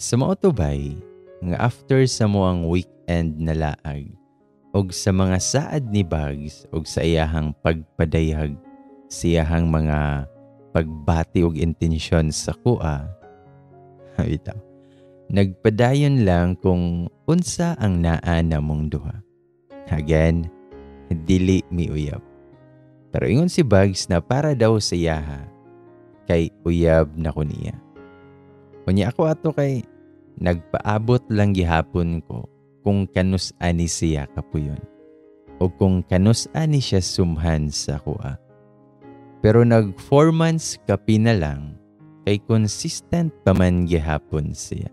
Sa maotobay, nga after sa moang weekend na laag, og sa mga saad ni Bugs og sa iyahang pagpadayag, siyahang mga pagbati og intensyon sa kuha, bitaw, nagpadayon lang kung unsa ang naa namong duha. Again, dili miuyab. Pero ingon si Bugs na para daw sa iyaha, kay uyab na ko niya. Kunya ako ato kay nagpaabot lang gihapon ko kung kanus ani siya kapuyon o kung kanus ani siya sumhan sa kuha. Pero nag 4 months kapi na lang kay consistent pa man gihapon siya.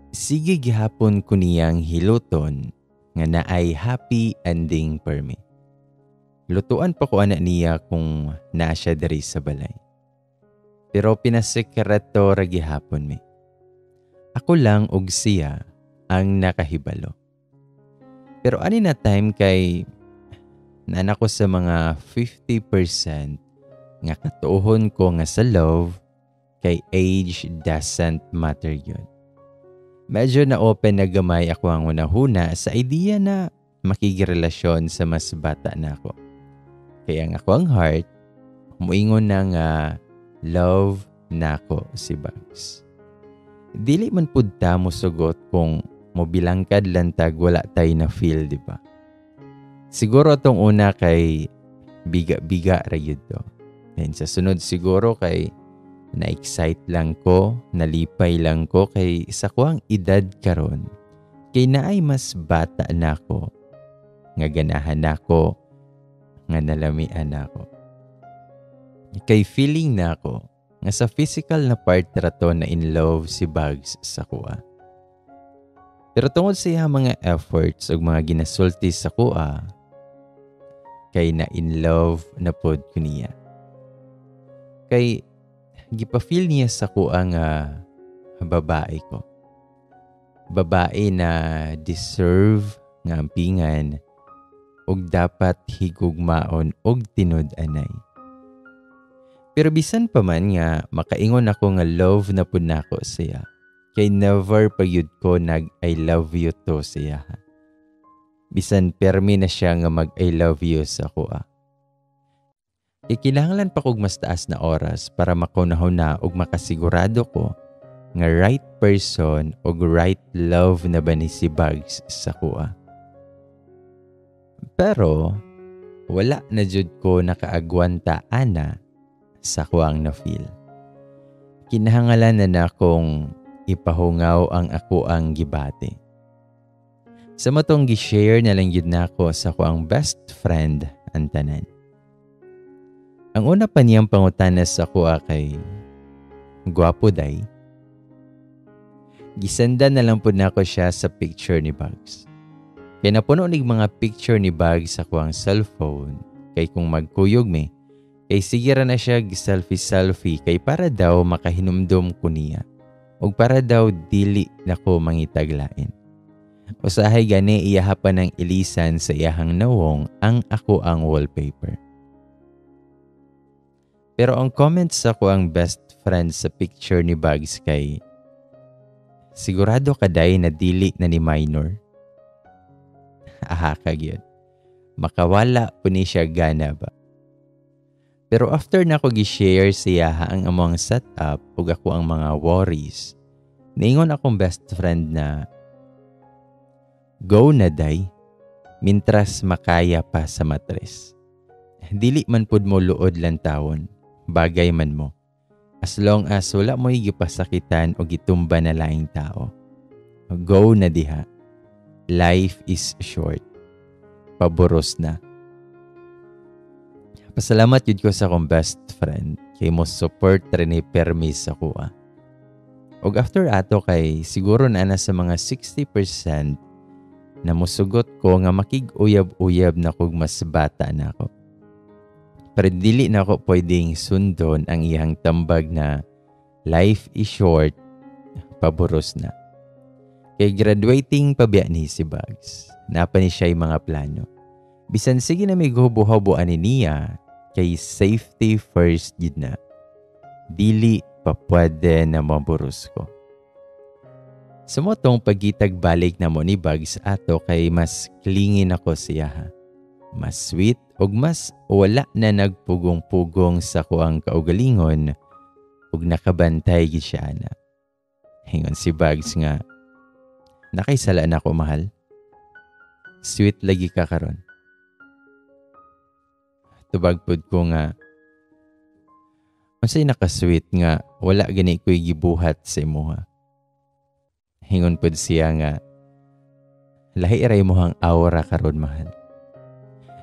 Sige gihapon ko niyang hiluton nga naay happy ending per me. Lutuan pa ko ana niya kung naa siya diri sa balay. Pero pinasekreto ra gihapon mi. Ako lang og siya ang nakahibalo. Pero ani na time kay nana ko sa mga 50% nga katuohon ko nga sa love kay age doesn't matter yun. Medyo na-open na gamay ako ang unahuna sa idea na makigirelasyon sa mas bata na ako. Kaya ang ako ang heart, muingon na nga love na ako si Bugs. Dili man pud ta mo sugot kung mobilangkad lantag wala tay na feel, di ba? Siguro tong una kay biga-biga ra yun to. And sa sunod siguro kay na-excite lang ko, nalipay lang ko kay sa ko ang edad karon. Kay naay mas bata na ako, nga ganahan ako, nga nalamian ako. Kay feeling na ako, nga sa physical na part rato na in love si Bugs sa kuha. Pero tungod sa iya mga efforts ug mga ginasulti sa kuha, kay na in love na pod ko niya. Kay gipa-feel niya sa kuha nga babae ko. Babae na deserve nga ampingan ug dapat higugmaon og tinud-anay. Pero bisan pa man nga makaingon ako nga love na pud nako siya. Kay never pa yun ko nag I love you to siya. Bisan permi na siya nga mag I love you sa kuha. Kinahanglan pa kog mas taas na oras para makunahon na ug makasigurado ko nga right person ug right love na ba ni si Bugs sa kuha. Pero wala na jud ko nakaagwanta ana sa kuang na feel. Kinahanglan na akong ipahungaw ang ako ang gibate. Sa matong gi-share na lang yun na ako sa kuang best friend ang tanan. Ang una pa niyang pangutanas sa kuha kay gwapo day. Gisenda na lang po na ako siya sa picture ni Bugs. Kaya napuno nig mga picture ni Bugs sa kuang cellphone. Kay kung magkuyog me, kay sigira na siya selfie kay para daw makahinumdom ko niya. O para daw dili na ko mangitaglain. Usahay gani iyahapan ng ilisan sa iyahang nawong ang ako ang wallpaper. Pero ang comments sa ko ang best friend sa picture ni Bugs kay sigurado ka day na dili na ni minor. Aha kagyod. Makawala po ni siya gana ba? Pero after na ko gi-share siya ang among setup ug ako ang mga worries, niingon akong best friend na go na day, mintras makaya pa sa matres. Dili man pud mo luod lang tawon, bagay man mo. As long as wala mo gipasakitan o gitumba na laing tao. Go na diha. Life is short. Paboros na. Pasalamat yun ko sa akong best friend kay mo support rin ni permis sa kuha. Og after ato kay siguro na sa mga 60% na musugot ko nga makig-uyab-uyab na kog mas bata na ako. Pero dili na ako pwedeng sundon ang iyang tambag na life is short, paboros na. Kay graduating pa biya ni si Bugs. Napa ni siya yung mga plano. Bisan sige na may guhubo-huboan ni niya, kay safety first yun na. Dili pa pwede na maburos ko. Sumotong pagitag balik na mo ni Bugs ato kay mas klingin ako siya ha. Mas sweet ug mas wala na nagpugong-pugong sa kuang kaugalingon ug nakabantay gid siya ana. Hingon si Bugs nga, nakaisala na ko mahal. Sweet lagi ka karon. Tubagpod ko nga, unsay nakasweet nga wala gani ko'y gibuhat sa imuha. Hingon pod siya nga, lahi ray mo hang aura karon mahal.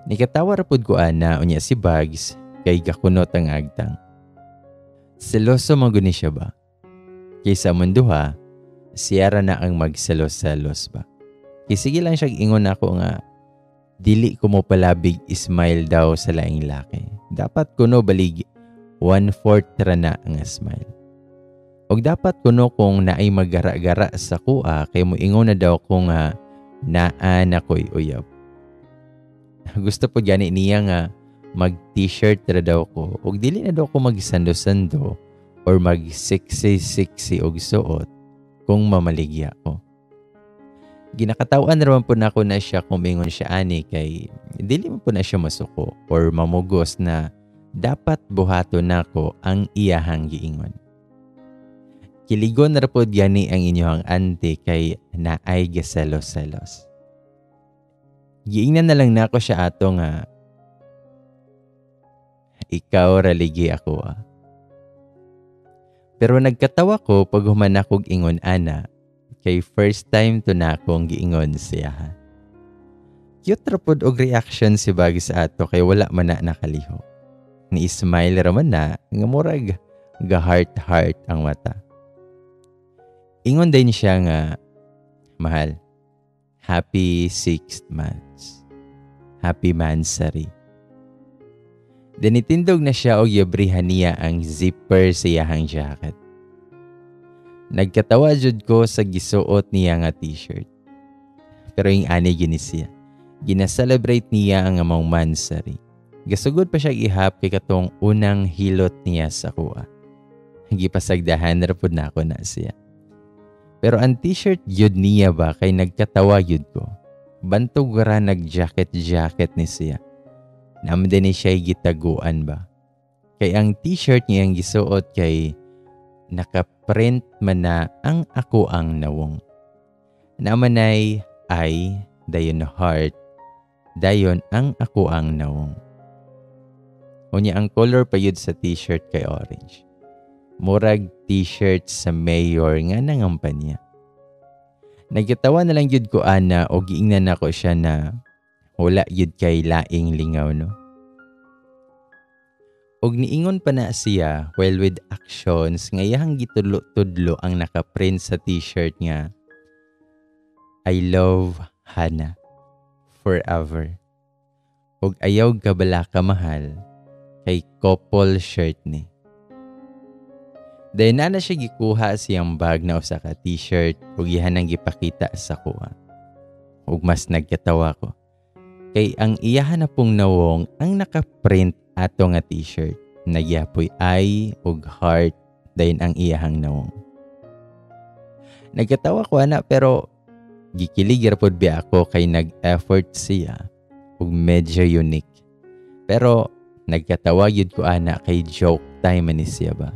Nikatawar pod ko ana unya si Bugs kay gakunot ang agtang. Seloso mo guni siya ba? Kaysa munduha, siya na ang magselos-selos ba? Kaya sige lang siya ingon ako nga, dili ko mo palabig smile daw sa laing laki. Dapat kuno balig 1/4 ra na ang smile. Og dapat kuno kung naay magara-gara sa kuha kay mo ingon na daw ko nga naa na ko'y uyab. Gusto po gani niya nga mag-t-shirt ra daw ko og dili na daw ko magsando-sando or mag-sexy og suot kung mamaligya ko. Ginakatawan naman po na ako na siya kung mingon siya ani kay dili mo po na siya masuko or mamugos na dapat buhato na ko ang iyahang giingon. Kiligon na po gani ang inyong ante kay naay gaselos-selos. Giingnan na lang na ako siya ato nga ikaw raligi ako ah. Pero nagkatawa ko pag human akong ingon ana kay first time to na akong giingon siya. Cute ra pod og reaction si Bugs sa ato kay wala man na nakaliho. Ni-smile ra man na nga murag ga-heart ang mata. Ingon din siya nga, mahal, happy 6th months. Happy mansari. Dinitindog na siya o yabrihan niya ang zipper sa iyahang jacket. Nagkatawa jud ko sa gisuot niya nga t-shirt. Pero yung ani gini siya. Gina-celebrate niya ang among mansari. Gasugod pa siya ihap kay katong unang hilot niya sa kuha. Gipasagdahan ra pud na ako na siya. Pero ang t-shirt yun niya ba kay nagkatawa yun ko. Bantog ra nag-jacket ni siya. Namdan ni siya gitaguan ba. Kay ang t-shirt niya ang gisuot kay nakaprint man na ang ako ang nawong. Namanay ay dayon heart. Dayon ang ako ang nawong. Unya ang color pa yun sa t-shirt kay orange. Murag t-shirt sa mayor nga nangampanya. Nagkatawa na lang yun ko ana o giingnan ako siya na wala yun kay laing lingaw no. Og niingon pa na siya while with actions nga iyang gitudlo-tudlo ang nakaprint sa t-shirt nga I love Hana forever. Og ayaw kabala ka mahal kay couple shirt ni. Dahil na siya gikuha siyang bag na usa ka t-shirt ug ihanang gipakita sa kuha. Ug mas nagkatawa ko. Kay ang iyahan na pong nawong ang nakaprint ato nga t-shirt. Nagyapoy eye ug heart dahil ang iyahang nawong. Nagkatawa ko ana pero gikilig ra pod biya ako kay nag-effort siya ug medyo unique. Pero nagkatawa yun ko ana kay joke time ni siya ba.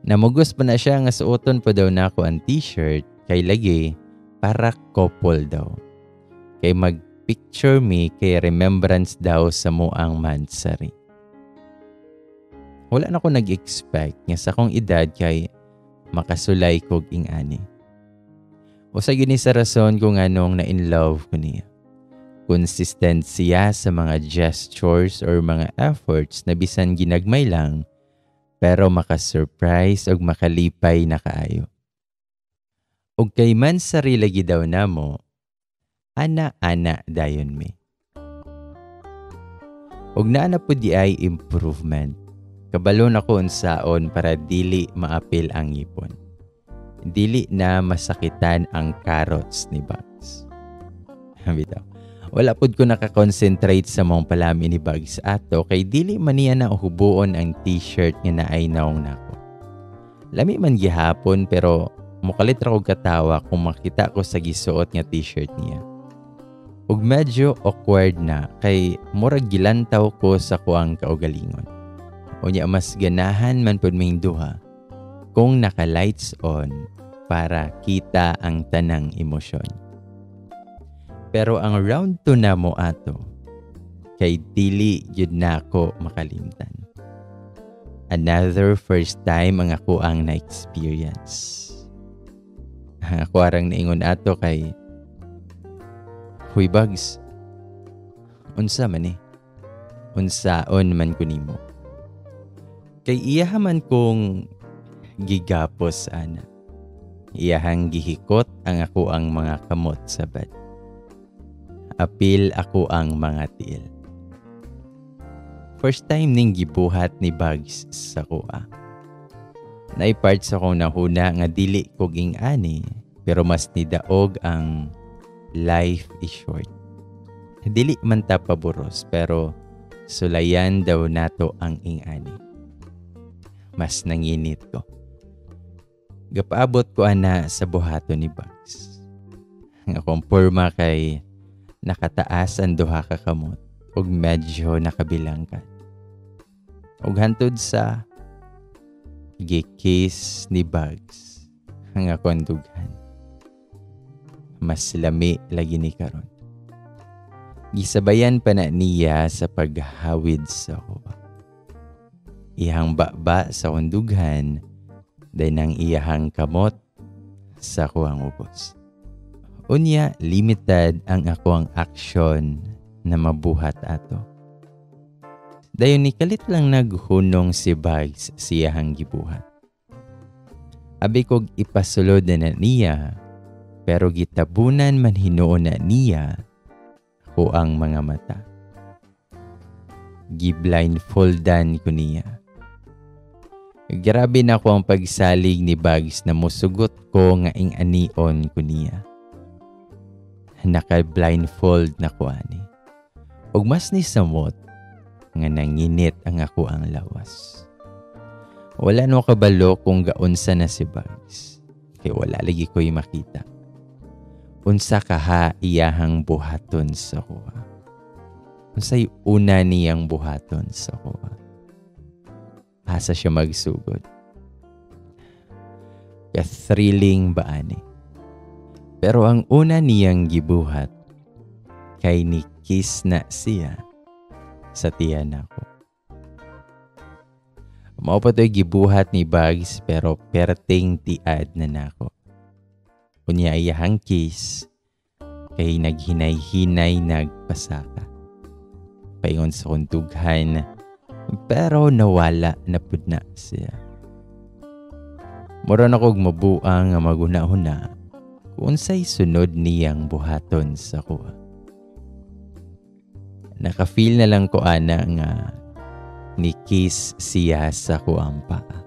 Namugos pa na siya nga suoton pa daw na ako ang t-shirt kay lagi para couple daw. Kay mag-picture me kay remembrance daw sa moang mansari. Wala na ko nag-expect nga sa kong edad kay makasulay kog ingani. O sa yun sa rason kung anong na-in love ko niya. Consistent siya sa mga gestures or mga efforts na bisan ginagmay lang pero makasurprise o makalipay na kaayo. O kay mansari lagi daw na mo, ana-ana dayon mi. Og naana po di ay improvement. Kabalo na ko unsaon para dili maapil ang ngipon. Dili na masakitan ang carrots ni Bugs. Bitaw. Wala pud ko nakakonsentrate sa mong palami ni Bugs ato kay dili man niya na uhubuon ang t-shirt nga naay naong nako. Lami man gihapon pero mukalit ra ko katawa kung makita ko sa gisuot nga t-shirt niya. Ug medyo awkward na kay murag gilantaw ko sa kuang kaugalingon. Unya mas ganahan man pud ming duha kung naka-lights on para kita ang tanang emosyon. Pero ang round 2 na mo ato, kay dili yun na ako makalimtan. Another first time ang ako ang na-experience. Ako arang naingon ato kay, "Huy Bugs, unsa man unsaon man ko nimo." Kay iyahaman kong gigapos ana. Iyahang gihikot ang ako ang mga kamot sa bed. Apil ako ang mga tiil. First time ning gibuhat ni Bugs sa kuha. Naipart sa kong nahuna nga dili ko ging-ani pero mas nidaog ang life is short. Dili man ta paboros pero sulayan daw nato ang ing-ani. Mas nanginit ko. Gapaabot ko ana sa buhato ni Bugs. Nga kumpurma kay nakataas ang duha ka kamot ug medyo nakabilangkat. Ug hantod sa gi-kiss ni Bugs ang akong dughan. Mas lami lagi ni karon. Gisabayan pa na niya sa paghawid sa kuha. Iyang baba sa kundughan dahil nang iyahang kamot sa kuhang ubos. Unya, limited ang ako ang aksyon na mabuhat ato. Dayon ni kalit lang naghunong si Bugs siyahang gibuhat. Abi kog ipasulod na niya, pero gitabunan man hinuon na niya ko ang mga mata. Gi-blindfoldan ko niya. Grabe na ko ang pagsalig ni Bugs na musugot ko nga ing-anion ko niya. Naka-blindfold na ko ani. Ug mas ni samot nga nanginit ang ako ang lawas. Wala no kabalo kung gaunsa na si Bugs. Kay wala lagi ko'y makita. Unsa kaha iyahang buhaton sa kuha. Unsay una niyang buhaton sa kuha. Asa siya magsugod. Ka-thrilling ba ani? Pero ang una niyang gibuhat kay ni-kiss na siya sa tiyan ako. Mao pa to'y gibuhat ni Bugs pero perting tiad na nako. Unya iyahang kiss kay naghinay-hinay nagpasaka. Paingon sa kuntughan pero nawala na pud na siya. Mura na kog mabuang nga maguna-huna kung unsay sunod niyang buhaton sa kuha. Naka-feel na lang ko ana nga ni-kiss siya sa kuang paa.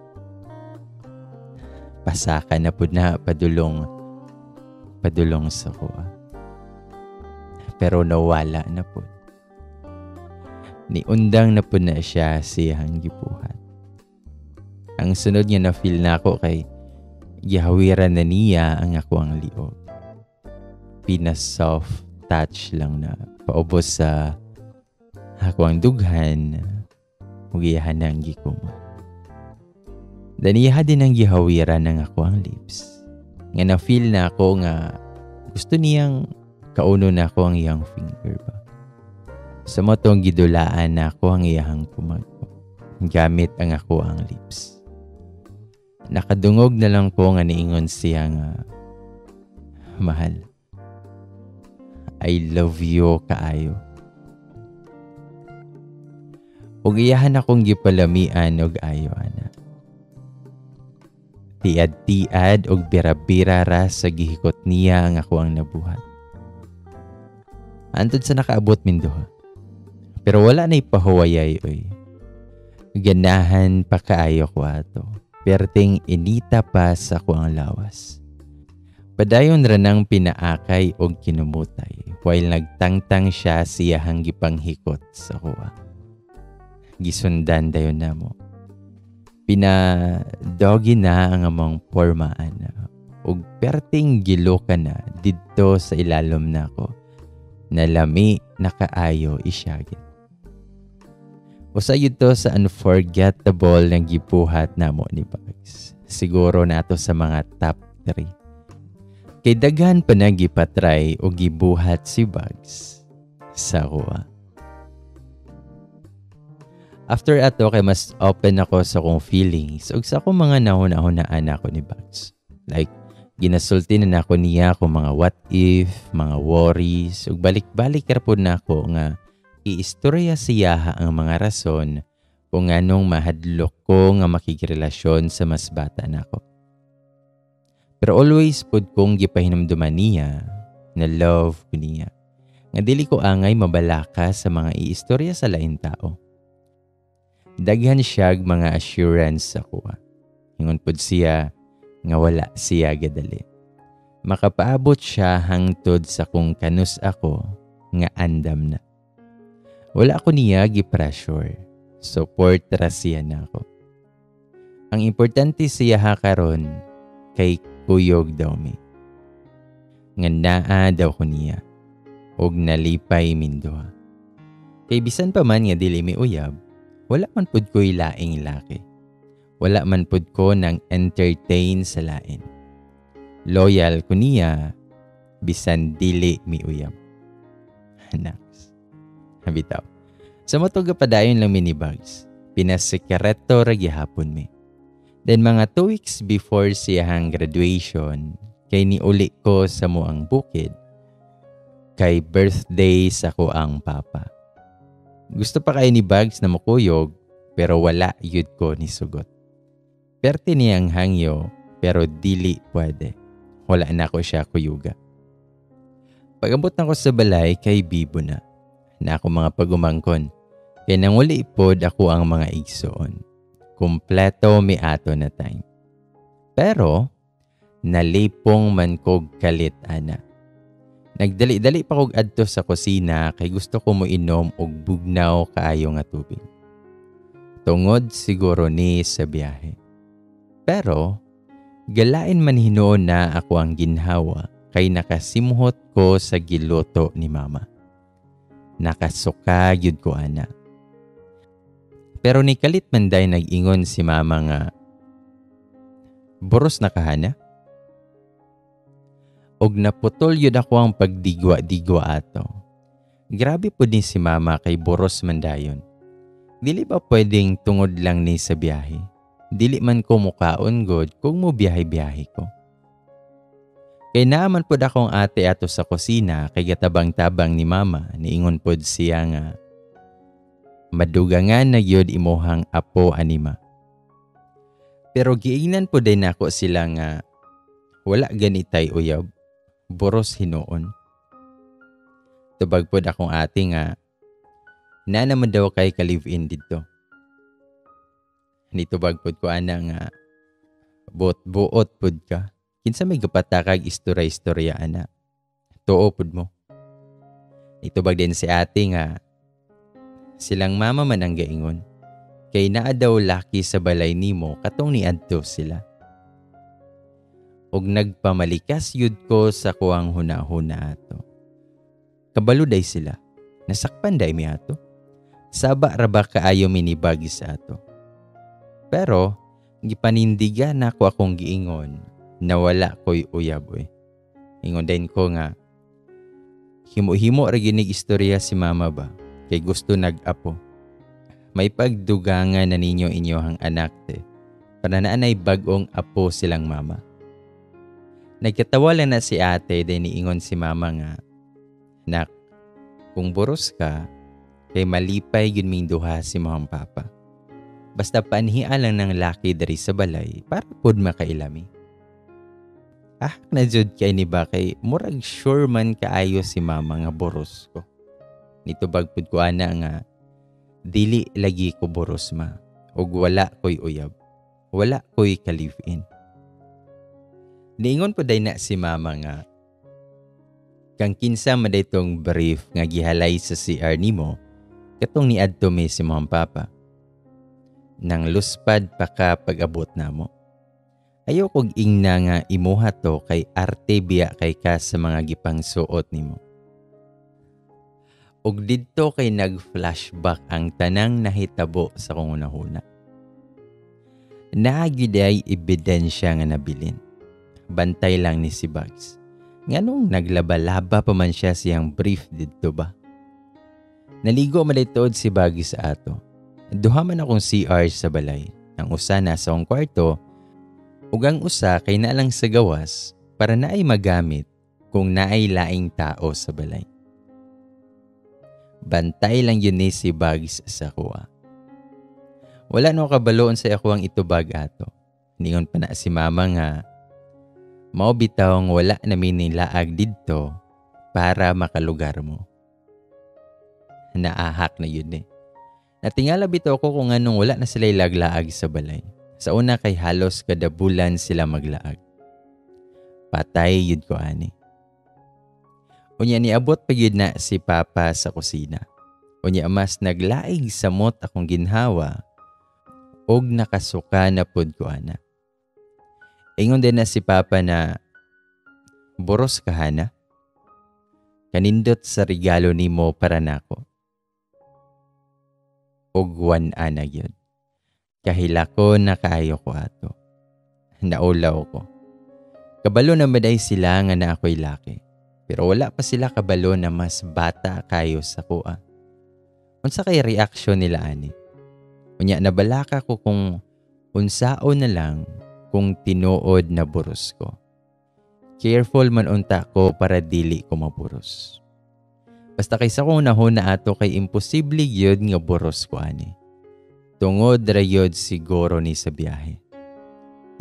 Pasaka na pud na padulong sa kuha. Pero nawala na pud. Niundang na pud na siya siyang gibuhat. Ang sunod niya na feel na ako kay gihawiran na niya ang ako ang liog. Pina-soft touch lang na paubos sa ako ang dughan. Ugiyahan na ang gikuma. Daniya din ang gihawiran ng ako ang lips. Nga na-feel na ako nga gusto niyang kauno na ako ang iyang finger ba. Sa motong gidulaan na ako ang iyang kumagpo. Gamit ang ako ang lips. Nakadungog na lang ko nga niingon siya nga, "Mahal, I love you kaayo." Ug iyahan akong gipalamian og ayo ana. Tiad-tiad og bira-bira ra sa gihikot niya ang ako ang nabuhat. Antod sa nakaabot min duha. Pero wala na ipahuwayay oy. Ganahan pa kaayo ko ato. Perting inita pa sa ko ang lawas. Padayon ra nang pinaakay og kinumutay while nagtangtang siya siyahang gipanghikot sa kuha. Gisundan dayon namo. Pina-doggy na ang among pormaan. ug perting gilo ka na didto sa ilalom nako. Nalami nakaayo isyagit. Usa yun to sa unforgettable na gibuhat namo ni Bugs. Siguro nato sa mga top 3. Kay daghan pa na gipatry o gibuhat si Bugs sa kuha. After ato kay mas open ako sa kong feelings ug sa akong mga nahuna-hunaan ako ni Bugs. Like, ginasulti na ako niya kung mga what if, mga worries, ug balik-balik po na ako nga iistorya siya ang mga rason kung anong mahadlok ko nga makigrelasyon sa mas bata nako. Pero always pud kong gipahinumduman niya na love ko niya. Nga dili ko angay mabalaka sa mga iistorya sa lain tao. Daghan siyag mga assurance sa kuha. Ingon pud siya nga wala siya gadali. Makapaabot siya hangtod sa kung kanus ako nga andam na. Wala ko niya gi-pressure. Support ra siya na ako. Ang importante siya karon kay kuyog daw mi. Nga naa daw ko niya. Og nalipay minduha. Kay bisan pa man nga dili mi uyab, wala man pud ko'y laing laki. Wala man pud ko nang entertain sa lain. Loyal ko niya, bisan dili mi uyab. Next. Habitaw. Sa matuga padayon lang mi ni Bugs. Pinasekreto ra gihapon mi. Then mga 2 weeks before siyang graduation, kay niuli ko sa muang bukid. Kay birthday sa ko ang papa. Gusto pa kayo ni Bugs na makuyog, pero wala yun ko ni sugot. Perte niyang hangyo, pero dili pwede. Wala na ko siya kuyuga. Pag-abot na ko sa balay, kay Bibo na ako mga pagumangkon. Kaya nanguli pod ako ang mga igsoon. Kumpleto mi ato na time. Pero, nalipong man kog kalit ana. Nagdali-dali pa kog adto sa kusina kay gusto ko mo inom og bugnaw kaayo nga tubig. Tungod siguro ni sa biyahe. Pero, galain man hinuon na ako ang ginhawa kay nakasimhot ko sa giluto ni mama. Nakasuka yun ko ana. Pero ni kalit man day nag-ingon si mama nga, boros na kahana? Og naputol yun ako ang pagdigwa-digwa ato. Grabe po din si mama kay boros man dayon. Dili ba pwedeng tungod lang ni sa biyahe? Dili man ko mukaon god kung mo biyahe-biyahe ko. Kay naaman pod akong ate ato sa kusina kay gatabang-tabang ni mama, niingon pod siya nga, madugangan na gyud imohang apo anima. Pero giingnan po din ako sila nga, wala ganitay uyab. Boros hinuon. Tubag pod akong ate nga, na naman daw kay ka-live-in dito. Nitubag pod ko ana nga, buot pod ka. Kinsa may gapatakag istorya-istorya ana. Tuo pod mo. Nitubag din si ate nga, silang mama man ang gaingon. Kay naa daw laki sa balay nimo katong niadto sila. Og nagpamalikas yud ko sa kuang huna-huna ato. Kabalo day sila. Nasakpan day mi ato. Saba ra ba kaayo minibagi sa ato. Pero gipanindigan nako akong giingon na wala ko'y uyab eh. Ingon din ko nga, himo-himo ra ginig istorya si mama ba kay gusto nag-apo. May pagdugangan na ninyo inyohang anak te. Para naanay bagong apo silang mama. Nagkatawa lang na si ate din niingon si mama nga, nak, kung boros ka, kay malipay yun ming duha si mohang papa. Basta panhian lang ng laki dari sa balay para pod makailami. Na jud kay ni ba kay murag sure man kaayo si mama nga boros ko. Nitubag pod ko ana nga, dili lagi ko boros ma, ug wala ko'y uyab. Wala ko'y ka-live-in. Niingon po day na si mama nga, kang kinsa maday tong brief nga gihalay sa CR nimo, katong niadto mi si mohang papa. Nang luspad pa ka pag-abot na mo. Ayaw kog ingna nga imuha to kay arte biya kay ka sa mga gipang suot nimo. Og didto kay nag-flashback ang tanang nahitabo sa kong unahuna. Naagiday ebidensya nga nabilin. Bantay lang ni si Bugs. Nganong naglaba-laba pa man siya siyang brief didto ba? Naligo malitood si Bugs sa ato. Duha man akong CR sa balay. Ang usa na sa akong kwarto, ug ang usa kay naalang sa gawas para naay magamit kung naay laing tao sa balay. Bantay lang yun ni si Bugs sa kuha. Wala no kabaloon sa ako ang itubag ato. Ningon pa na si mama nga, mao bitaw nga wala namin nilaag didto para makalugar mo. Naahak na yun eh. Natingala bitaw ko kung anong wala na sila ilaglaag sa balay. Sa una kay halos kada bulan sila maglaag. Patay yun ko ani. Unya niabot pa yun na si Papa sa kusina. Unya mas naglaig sa mot akong ginhawa og nakasuka na pud ko ana. Ingon din na si Papa na boros ka hana. Kanindot sa regalo nimo para nako. Og wan ana gyud. Kahilako na kaayo ko ato. Naulaw ko. Kabalo na maday sila nga na ako'y laki. Pero wala pa sila kabalo na mas bata kayo sa kuha. Unsa kay reaksyon nila ani? Unya nabalaka ko kung unsao na lang kung tinuod na buros ko. Careful man unta ko para dili ko maburos. Basta kaysa kung nahon na ato kay imposible gyud nga buros ko ani. Tungod ra yun siguro ni sa biyahe.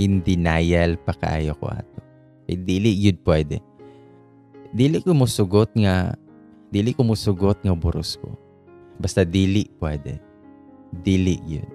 In denial pa kaayo ko ato. Kay dili yun pwede. Dili ko musugot nga buros ko. Basta dili pwede. Dili yun.